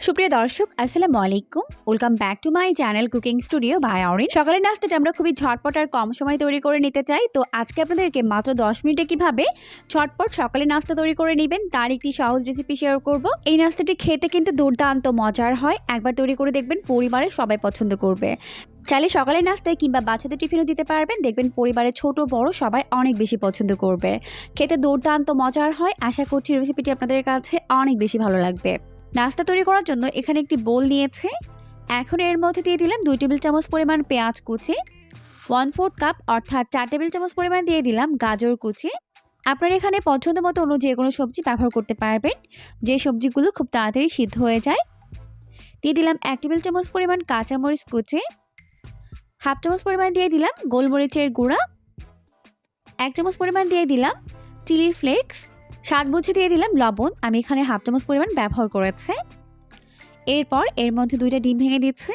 সুপ্রিয় দর্শক আসসালামু আলাইকুম, welcome back to my channel cooking studio by Orin. সকালের নাস্তাটা আমরা খুবই ঝটপট আর কম সময় তৈরি করে নিতে চাই। তো আজকে আপনাদেরকে মাত্র 10 মিনিটে কিভাবে ঝটপট সকালের নাস্তা তৈরি করে নেবেন তার একটি সহজ রেসিপি শেয়ার করব। এই নাস্তাটি খেতে কিন্তু দুর্দান্ত মজার হয়, একবার তৈরি করে দেখবেন, পরিবারের সবাই পছন্দ করবে। চাইলে সকালের নাস্তায় কিংবা বাচ্চাদের টিফিনও দিতে পারবেন, দেখবেন পরিবারের ছোট বড় সবাই অনেক বেশি পছন্দ করবে। খেতে দুর্দান্ত মজার হয়। আশা করছি রেসিপিটি আপনাদের কাছে অনেক বেশি ভালো লাগবে। নাস্তা তৈরি করার জন্য এখানে একটি বোল নিয়েছে। এখন এর মধ্যে দিয়ে দিলাম 2 টেবিল চামচ পরিমাণ পেঁয়াজ কুচি, 1/4 কাপ অর্থাৎ 4 টেবিল চামচ পরিমাণ দিয়ে দিলাম গাজর কুচি। আপনারা এখানে পছন্দ মতো অন্য যে কোনো সবজি ব্যবহার করতে পারবেন, যে সবজিগুলো খুব তাড়াতাড়ি সিদ্ধ হয়ে যায়। দিয়ে দিলাম 1 টেবিল চামচ পরিমাণ কাঁচামরিচ কুচি, 1/2 চামচ পরিমাণ দিয়ে দিলাম গোলমরিচের গুঁড়া, 1 চামচ পরিমাণ দিয়ে দিলাম চিলি ফ্লেক্স, স্বাদ বুঝে দিয়ে দিলাম লবণ। আমি এখানে 1/2 চামচ পরিমাণ ব্যবহার করেছি। এরপর এর মধ্যে 2টা ডিম ভেঙে দিচ্ছি।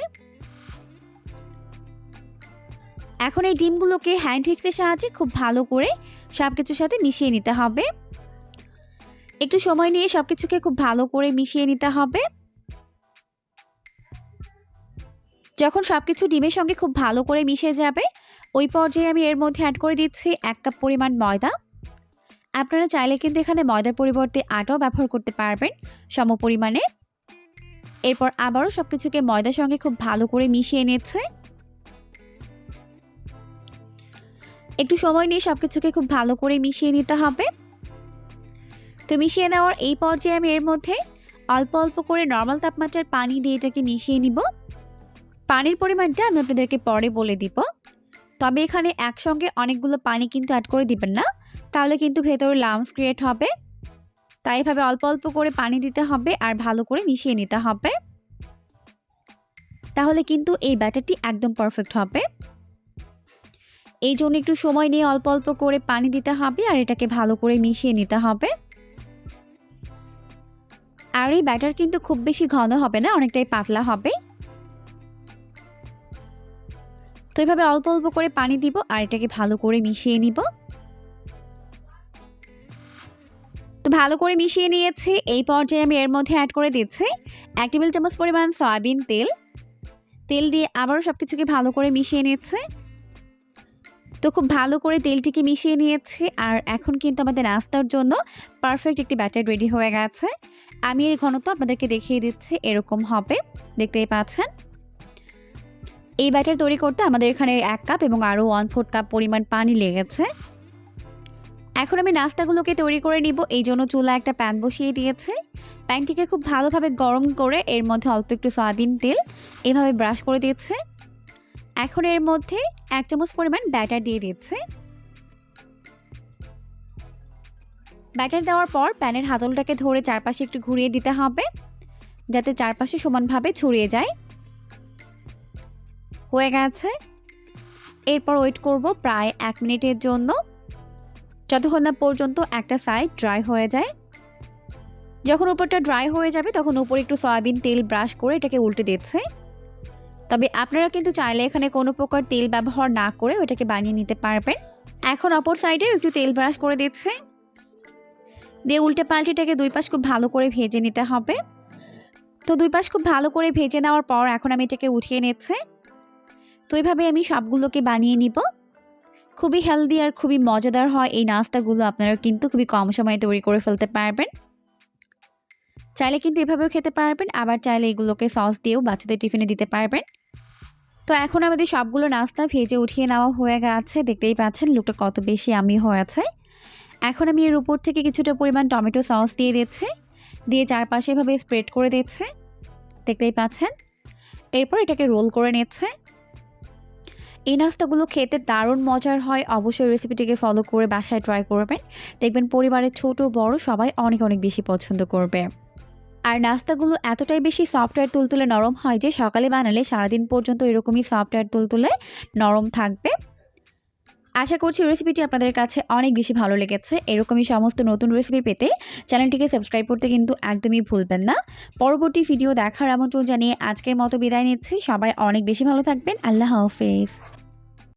এখন এই ডিমগুলোকে হ্যান্ড হুইক্সের সাহায্যে খুব ভালো করে সব কিছুর সাথে মিশিয়ে নিতে হবে। একটু সময় নিয়ে সব কিছুকে খুব ভালো করে মিশিয়ে নিতে হবে। যখন সব কিছু ডিমের সঙ্গে খুব ভালো করে মিশে যাবে, ওই পর্যায়ে আমি এর মধ্যে অ্যাড করে দিচ্ছি 1 কাপ পরিমাণ ময়দা। আপনারা চাইলে কিন্তু এখানে ময়দার পরিবর্তে আটাও ব্যবহার করতে পারবেন সম পরিমাণে। এরপর আবারও সব কিছুকে ময়দার সঙ্গে খুব ভালো করে মিশিয়ে নিচ্ছে। একটু সময় নিয়ে সব কিছুকে খুব ভালো করে মিশিয়ে নিতে হবে। তো মিশিয়ে নেওয়ার এই পর্যায়ে আমি এর মধ্যে অল্প অল্প করে নর্মাল তাপমাত্রার পানি দিয়ে এটাকে মিশিয়ে নিব। পানির পরিমাণটা আমি আপনাদেরকে পরে বলে দিব, তবে এখানে একসঙ্গে অনেকগুলো পানি কিন্তু অ্যাড করে দিবেন না, তাহলে কিন্তু ভেতরে লাম্পস ক্রিয়েট হবে। তাই এভাবে অল্প অল্প করে পানি দিতে হবে আর ভালো করে মিশিয়ে নিতে হবে, তাহলে কিন্তু এই ব্যাটারটি একদম পারফেক্ট হবে। এই জন্য একটু সময় নিয়ে অল্প অল্প করে পানি দিতে হবে আর এটাকে ভালো করে মিশিয়ে নিতে হবে। আর এই ব্যাটার কিন্তু খুব বেশি ঘন হবে না, অনেকটাই পাতলা হবে। তো এইভাবে অল্প অল্প করে পানি দিব আর এটাকে ভালো করে মিশিয়ে নিব। তো ভালো করে মিশিয়ে নিয়েছি। এই পর্যায়ে আমি এর মধ্যে অ্যাড করে দিচ্ছি 1 টেবিল চামচ পরিমাণ সয়াবিন তেল। তেল দিয়ে আবারও সব কিছুকে ভালো করে মিশিয়ে নিচ্ছে। তো খুব ভালো করে তেলটিকে মিশিয়ে নিয়েছি আর এখন কিন্তু আমাদের নাস্তার জন্য পারফেক্ট একটি ব্যাটার রেডি হয়ে গেছে। আমি এর ঘনত্ব আপনাদেরকে দেখিয়ে দিচ্ছি, এরকম হবে, দেখতেই পাচ্ছেন। এই ব্যাটার তৈরি করতে আমাদের এখানে 1 কাপ এবং আরও 1/4 কাপ পরিমাণ পানি লেগেছে। এখন আমি নাস্তাগুলোকে তৈরি করে নিব, এই জন্য চুলা একটা প্যান বসিয়ে দিয়েছে। প্যানটিকে খুব ভালোভাবে গরম করে এর মধ্যে অল্প একটু সয়াবিন তেল এভাবে ব্রাশ করে দিচ্ছে। এখন এর মধ্যে 1 চামচ পরিমাণ ব্যাটার দিয়ে দিচ্ছে। ব্যাটার দেওয়ার পর প্যানের হাতলটাকে ধরে চারপাশে একটু ঘুরিয়ে দিতে হবে, যাতে চারপাশে সমানভাবে ছড়িয়ে যায়। হয়ে গেছে। এরপর ওয়েট করব প্রায় 1 মিনিটের জন্য, যতক্ষণ না পর্যন্ত একটা সাইড ড্রাই হয়ে যায়। যখন উপরটা ড্রাই হয়ে যাবে তখন উপরে একটু সয়াবিন তেল ব্রাশ করে এটাকে উল্টে দিচ্ছে। তবে আপনারা কিন্তু চাইলে এখানে কোনো প্রকার তেল ব্যবহার না করে ওটাকে বানিয়ে নিতে পারবেন। এখন অপর সাইডে একটু তেল ব্রাশ করে দিচ্ছে, দিয়ে উল্টে পাল্টেটাকে 2 পাশ খুব ভালো করে ভেজে নিতে হবে। তো 2 পাশ খুব ভালো করে ভেজে নেওয়ার পর এখন আমি এটাকে উঠিয়ে নিচ্ছে। তো এইভাবে আমি সবগুলোকে বানিয়ে নিব। খুবই হেলদি আর খুবই মজাদার হয় এই নাস্তাগুলো, আপনারা কিন্তু খুবই কম সময়ে তৈরি করে ফেলতে পারবেন। চাইলে কিন্তু এভাবেও খেতে পারবেন, আবার চাইলে এগুলোকে সস দিয়েও বাচ্চাদের টিফিনে দিতে পারবেন। তো এখন আমাদের সবগুলো নাস্তা ভেজে উঠিয়ে নেওয়া হয়ে গেছে, দেখতেই পাচ্ছেন লুকটা কত বেশি আমি হয়েছে। এখন আমি এর উপর থেকে কিছুটা পরিমাণ টমেটো সস দিয়ে দিচ্ছি, দিয়ে চারপাশে এভাবে স্প্রেড করে দিচ্ছে, দেখতেই পাচ্ছেন। এরপর এটাকে রোল করে নিচ্ছে। এই নাস্তাগুলো খেতে দারুণ মজার হয়, অবশ্যই রেসিপিটিকে ফলো করে বাসায় ট্রাই করবেন, দেখবেন পরিবারের ছোট বড় সবাই অনেক অনেক বেশি পছন্দ করবে। আর নাস্তাগুলো এতটাই বেশি সফট আর তুলতুলে নরম হয় যে সকালে বানালে সারাদিন পর্যন্ত এরকমই সফট আর তুলতুলে নরম থাকবে। আশা করছি রেসিপিটি আপনাদের কাছে অনেক বেশি ভালো লেগেছে। এরকমই সমস্ত নতুন রেসিপি পেতে চ্যানেলটিকে সাবস্ক্রাইব করতে কিন্তু একদমই ভুলবেন না। পরবর্তী ভিডিও দেখার আমন্ত্রণ জানিয়ে আজকের মতো বিদায় নিচ্ছি। সবাই অনেক বেশি ভালো থাকবেন। আল্লাহ হাফেজ।